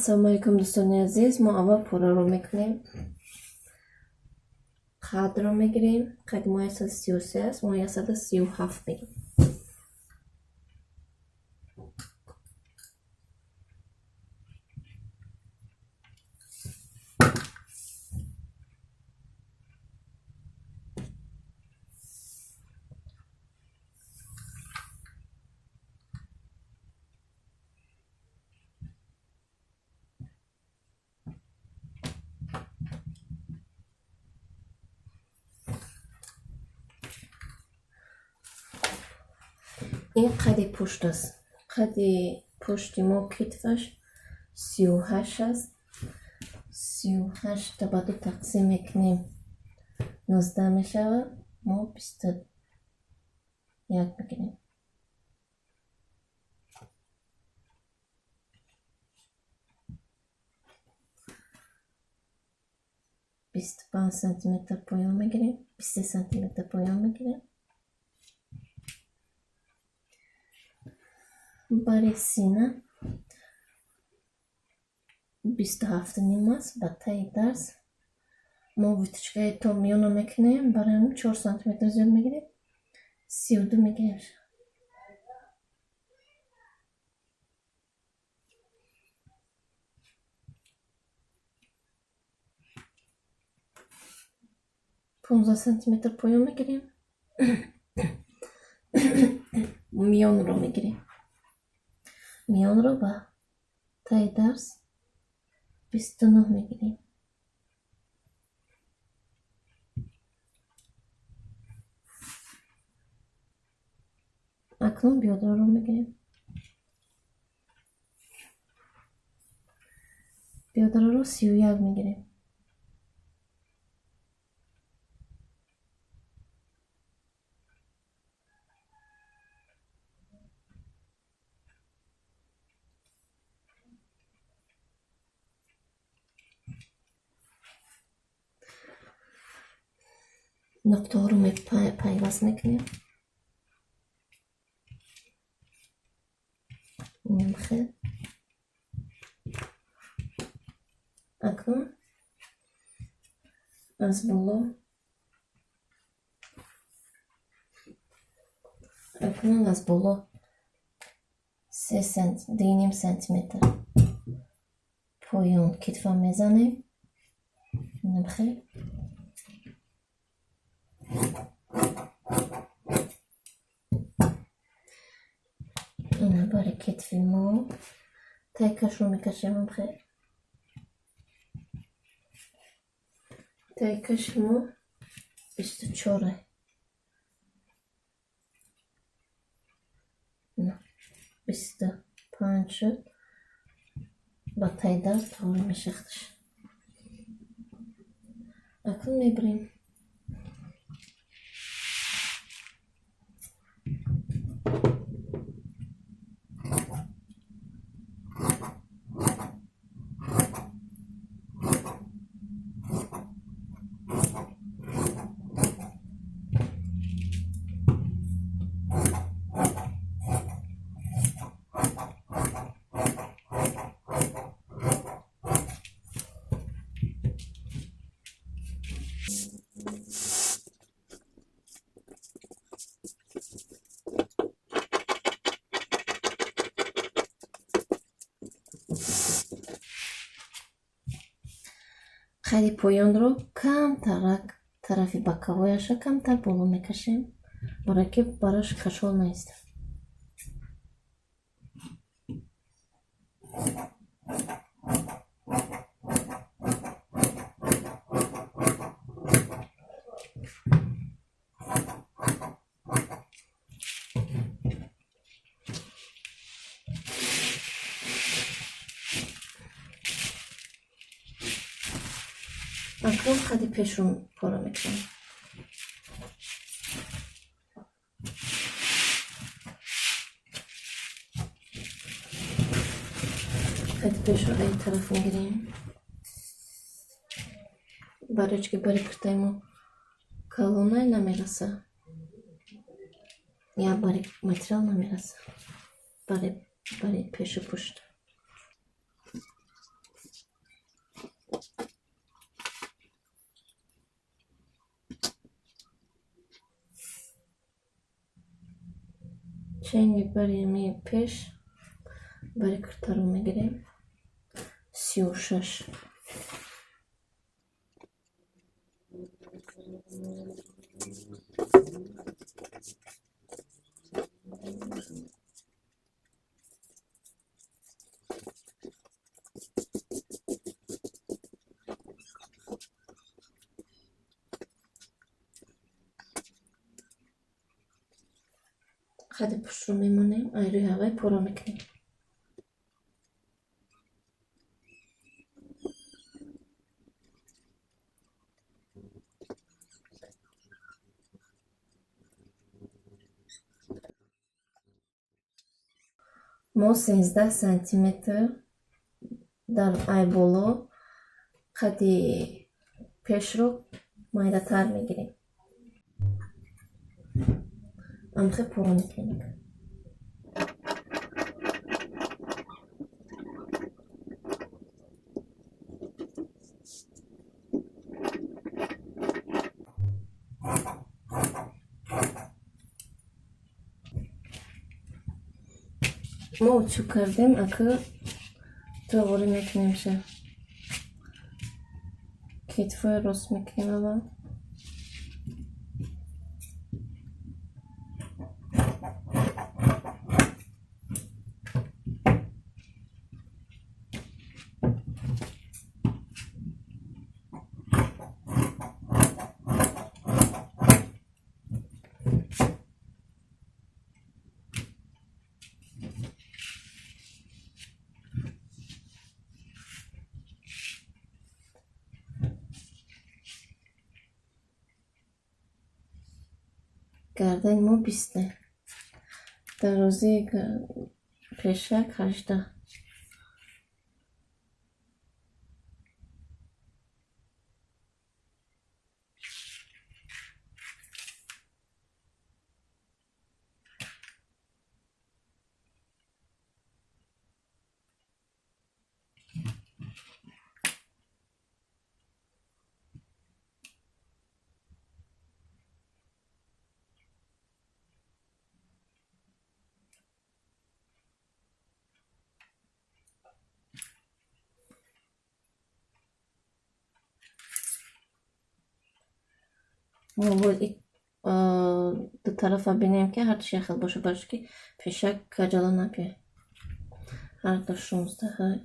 Ассалому алайкум дӯстони азиз. Мо аввал пораро мекунем. Қадро мегирем. Қади мо 133 аст. Мо 137 мегирем. ин қади пушт аст. Қади пушти мо китфаш 38 аст. 38 ба 2 тақсим мекунем, 19 мешавад. мо 21 мегирем. بیست و پنج سانتیمتر پایان میگیریم. 20 سانتیمتر پایان میگیریم. برای سینه 27 نیم است. با تای درس ما ویتچکای تا میانو میکنیم. برای همین 4 سانتیمتر زیاد میگیریم. 32 میگیریم. پونزده سانتیمتر پایان میگیریم. میان رو میگیریم. میان رو با تای درس 29 میگیریم. اکنون بیادر رو میگیریم. بیادر رو 31 میگیریم. نقطه ها رو پیوست میکنیم. نمخه اکنون از بالا نیم سانتیمتر پایان کتفم میزنیم. نمخه اینه برای کتفی ما. تایکش رو میکشیم. تایکش ما 24 نه 25 شد. با تای درد طوری میشختش. اکنون میبریم. قدی پایان رو کم طرفی بکوایش کم تر بالا میکشیم برای که براش کشال نیست. اکنون قدی پیش رو پارا میکنم. قدی پیش رو این طرف میگیریم. برای که برای کرتای ما کلونه نمیرسه یا برای متریال نمیرسه. برای پیش پشت چنگی بریم پیش برای کرتارو میگیریم 36 خیلی پشت رو میمونیم ایروی هوای پرو میکنیم ما 13 سانتیمتر در ایبولو خیلی پیش رو مایده تر میگیریم ام خیلی پرو میکنیم ما چو کردیم اکر توغوری میکنیم شه کتفای راست میکنیم اول گردن ما 20 درازی پیشک 18 ما باید دو طرف بینیم که هر چی خیلی باشه که پیشک کجالا نپیه هر دو 16 های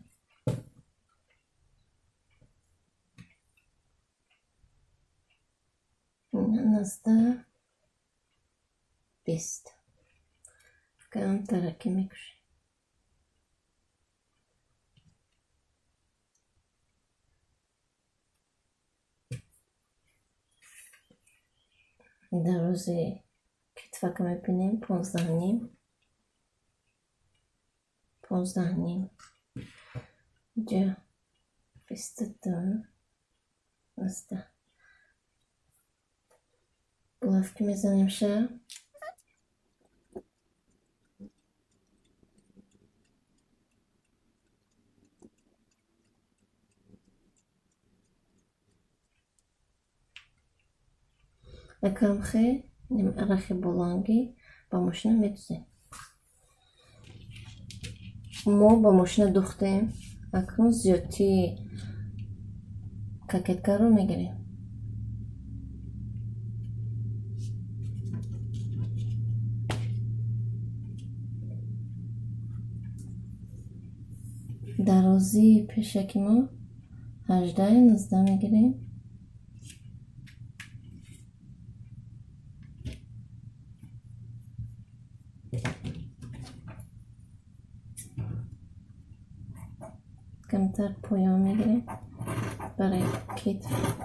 19 20 کم ترکی میکشیم درازی کتفک میبینیم 15 نیم 15 نیم اینجا 22 19 بلافکی میزنیم شه اکرم خی نیم ارخی بولانگی با ماشین میدوزیم ما با ماشین دوختیم اکنون زیادی کاکتکار رو میگیریم درازی پیشکی ما 18 19 میگیریم کمتر پایان میگیریم برای کتف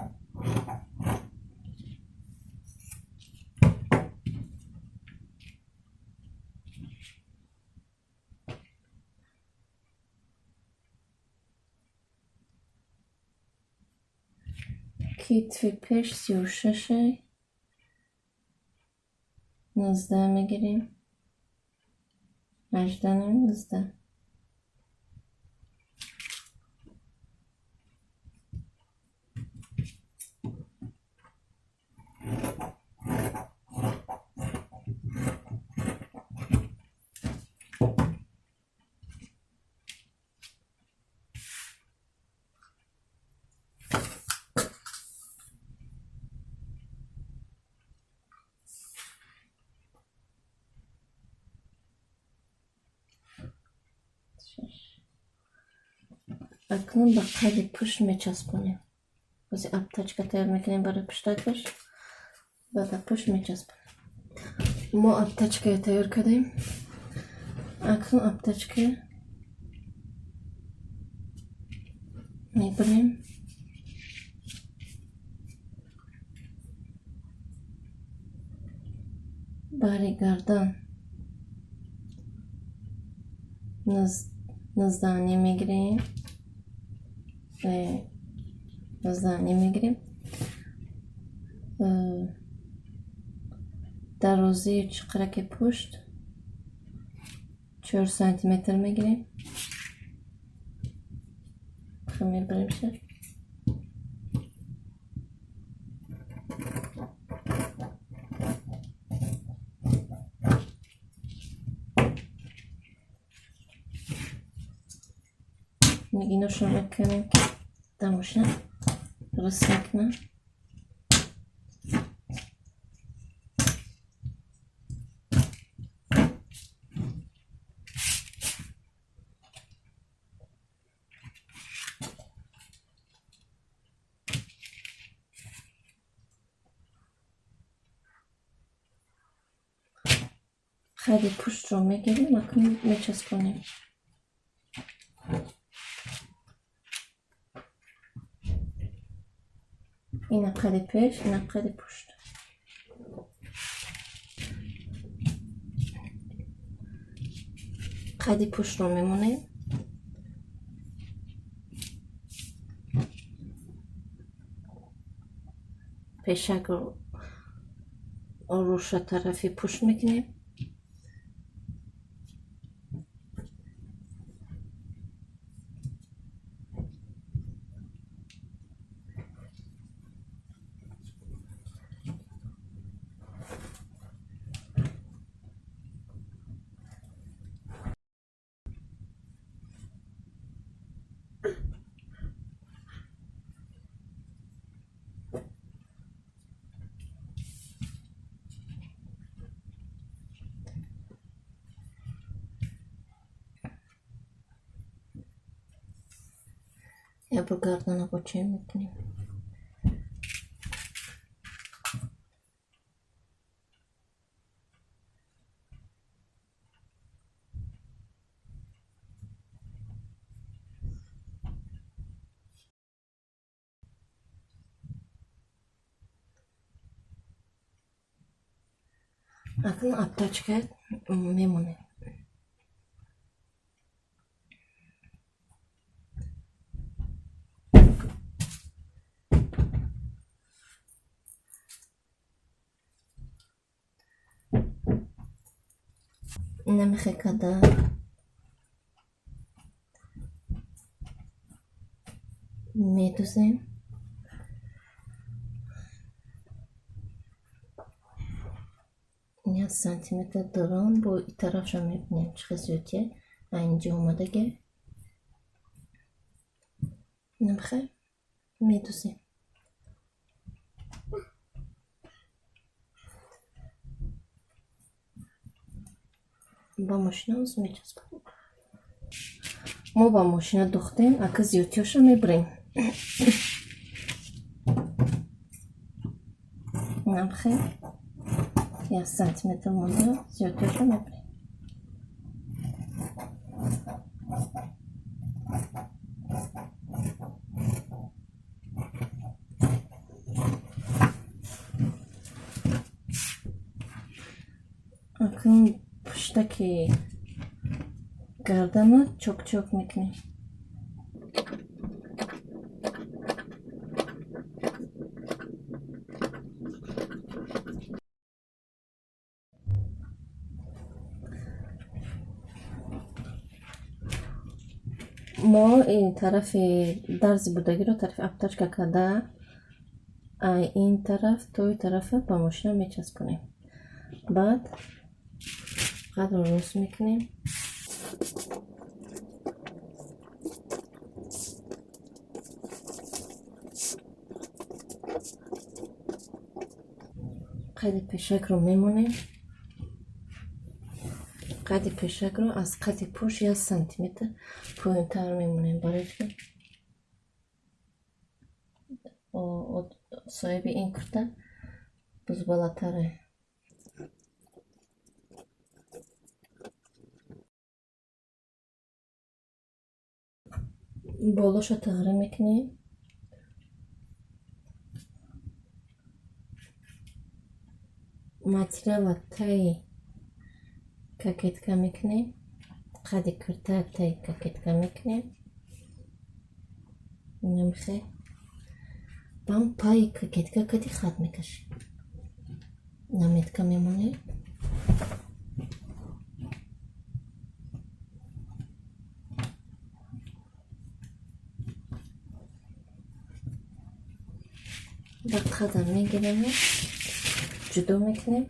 کتف پیش 36 19 میگیریم 18 19 اکنون با قد پشت میچسبونیم. بازی اپتچکه تیار میکنیم برای پشتکش. بعد پشت میچسبونیم. ما اپتچکه تیار کردیم. اکنون اپتچکه میبریم. برای گردن نزدانی میگیریم. نزدانی میگیریم. درازی چقرک پشت 4 سانتیمتر میگیریم. خمیر بریم شد. اینو شما میکنیم که دموش نه درست نکنه. خیلی پشت رو میگیریم. اکنون میچسبونیم. این قد پیش، این قد پشت. قد پشت رو میمونیم. پیشک رو روش طرفی پشت میکنیم. یا با گردن قاچی میکنیم. اکنون اپتچکه میمونه. نمیخه کده میدوزیم. این سانتیمتر درام با این طرف رو میبینیم چقدر زیادیه. اینجا اومده گه نمیخه میدوزیم. با ماشین هاوز میچسبونیم. ما با ماشین دوختیم. اگه زیادیاش رو میبریم. نمیخه 1 سانتیمتر مونده. زیادیاش رو میبریم. اکنون پشتک گردن رو چوک چوک میکنیم. ما این طرف درز بودگی رو طرف اپتچکه کده این طرف توی طرف با ماشین میچسبونیم. بعد قد رو روز میکنیم. قد پیشک رو میمونیم. قد پیشک رو از قد پشت 1 سانتیمتر پایین‌تر میمونیم. برای که соҳиби ин курта бузбалатаре. болошо тағйир мекунем. материала таи кокетка мекунем. қади курта таи кокетка мекунем. намихе бам паи кокетка кади хат мекашем. наметка мемонем. ба қадар мегирем, ҷудо мекунем.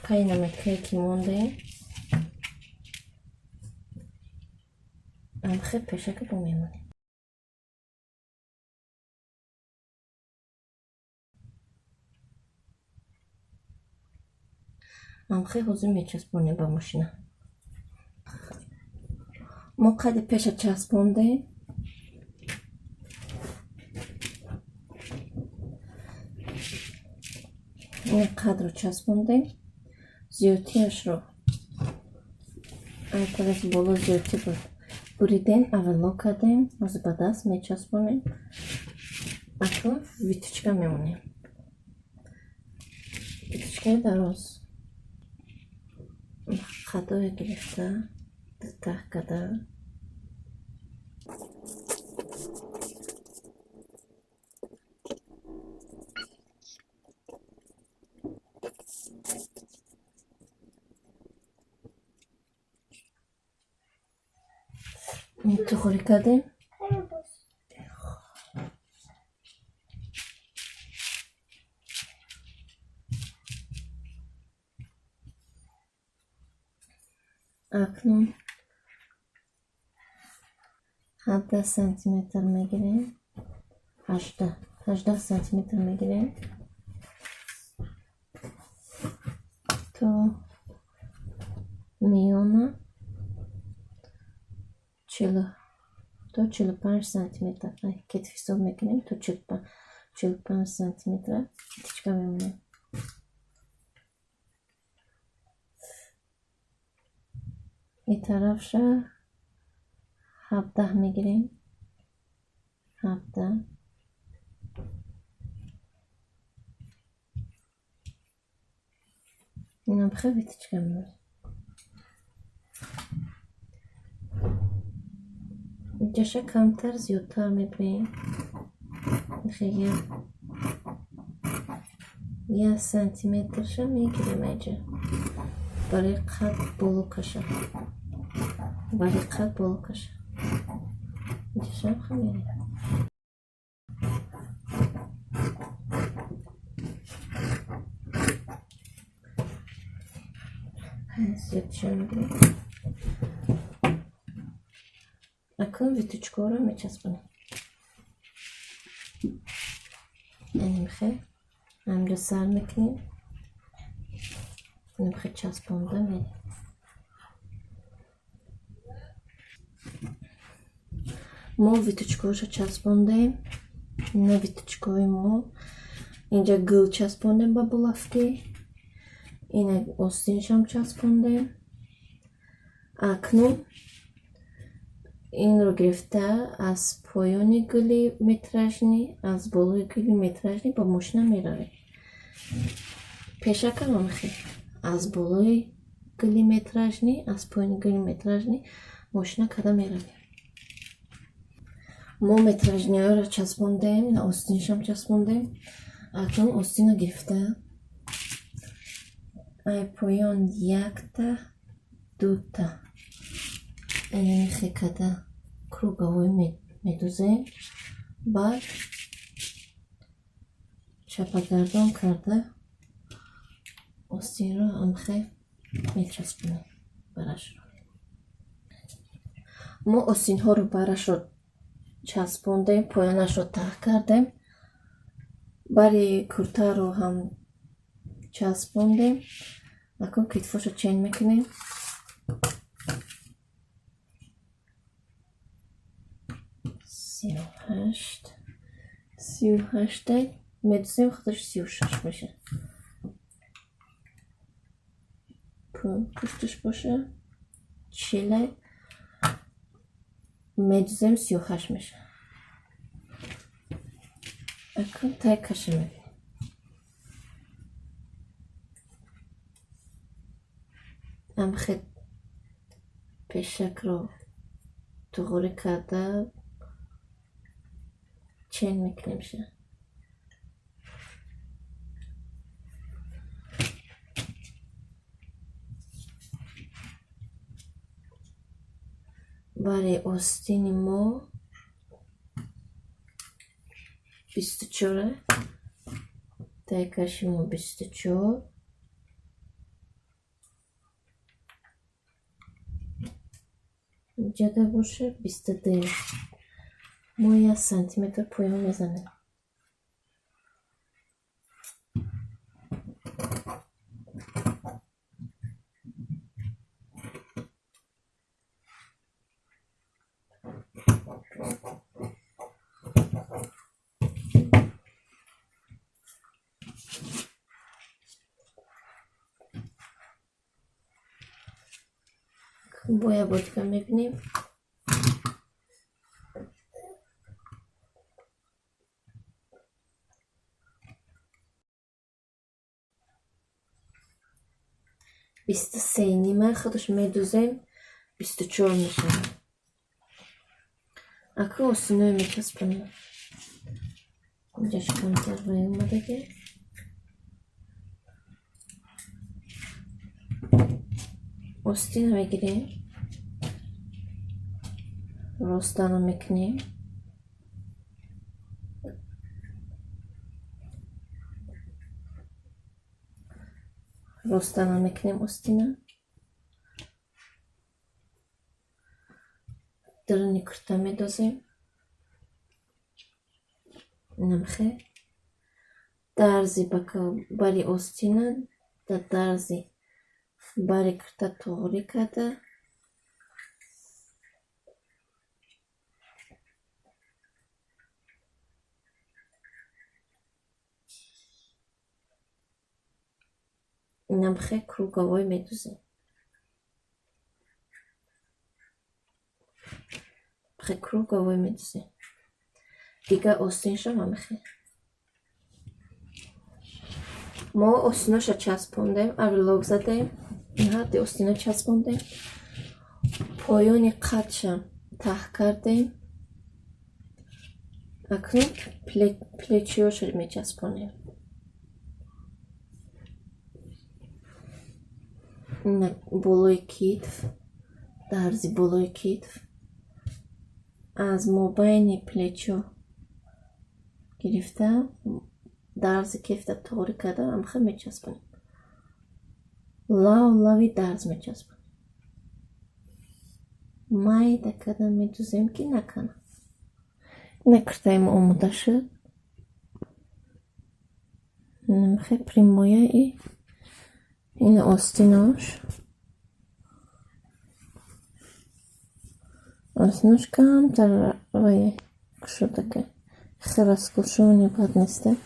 паи наметкае ки мондаем амхе пешака бо мемонем. амхе ҳозир мечаспонем ба мошина. мо қади пеша часпондем. ин қадро часпондем. зиёдтиашро ай тарафи боло зиёдтӣ буд буридем, аввало кардем, аз ба даст мечаспонем. акнун витучка мемонем. витучкаи дароз қадое гирифта таҳ карда тухӯрӣ кардем. акнун 17 сантиметр мегирем. 18 сантиметр мегирем то миёна 45 сантиметр. кетф ҳисоб мекунем то 45 сантиметр витучка мемонем. ин тарафша 17 мегирем. 17 инам хеле витучка мемонем. ҷаша камтар зиёдтар мебинем. хеле 1 сантиметрша мегирем аҷа барои қад боло каша. ҷаша хеле зиёдтиша мегирем. акнун витучкаро мечаспонем. намихе ҳамҷо сар мекунем. намихе часпонда мерем. мо витучкаошо часпондем. ина витучкаи мо инҷа гул часпондем ба булавки. ина остиншам часпондем. акнун инро гирифта аз поёни гули метражни, аз болои гули метражни ба мошина меравем. пешака намихе аз болои гули метражни, аз поёни гули метражни мошина када меравем. мо метражниҳоро часпондем, на остиншам часпондем. акнун остинро гирифта ай поён якта дута инамихе када круговой медузем. баъд чапагардон карда остинро амхе мечаспонем барашро. мо остинҳоро барашро часпондем, поёнашро таҳ кардем. бари куртаро ҳам часпондем. акнун китфошо чен мекунем. 38 38 медузаем خودش 36 میشه. پشتش باشه 40 медузаем 38 میشه. اکنون تای کشه میبینیم. هم خیلی پیشک رو توغوری کرده چین میکنیم شه. برای آستین ما 24 تای کشی ما 24 جده باشه 29 ما 1 سانتیمتر پایین میزنیم. боя бодка میبینیم. بیست سه نیمه خودش میدوزیم 24 میشه. اکنون آستینای میچسبونیم. اینجاش کمتر روی اومده که آستین رو میگیریم راستان رو میکنیم راستان رو میکنیم آستین درنی کرتا میدازیم نمخه درزی باری آستین در درزی باری کرتا توغری کرده نمخه کروگاوی میدوزیم. بخی کروگاوی میدوزیم دیگه آستینش هم میخه ما آستیناش رو چسبوندیم اولوگ زدیم این حد آستینا چسبوندیم پایانی قدشم ته کردیم. اکنون پلیچیاش رو میچسبونیم بالای کتف درزی بالای کتف از مابین پلیچو گرفته درزی کتف توغری کرده هم خیلی میچسبونیم لاوی درز میچسبونیم مایده کرده میدوزیم که نکنه نکرتایم آموده شد نمخه پریمویه این آستیناش کم تر روی شده که خراسکوشونی بد نیسته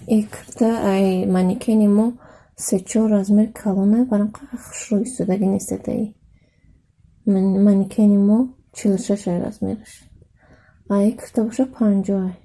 ای کرده ای منیکینی ما 3-4 размер کلونه برام خوش سودگی نیسته ای منیکینی ما 46 размерش ای کرده باشه 50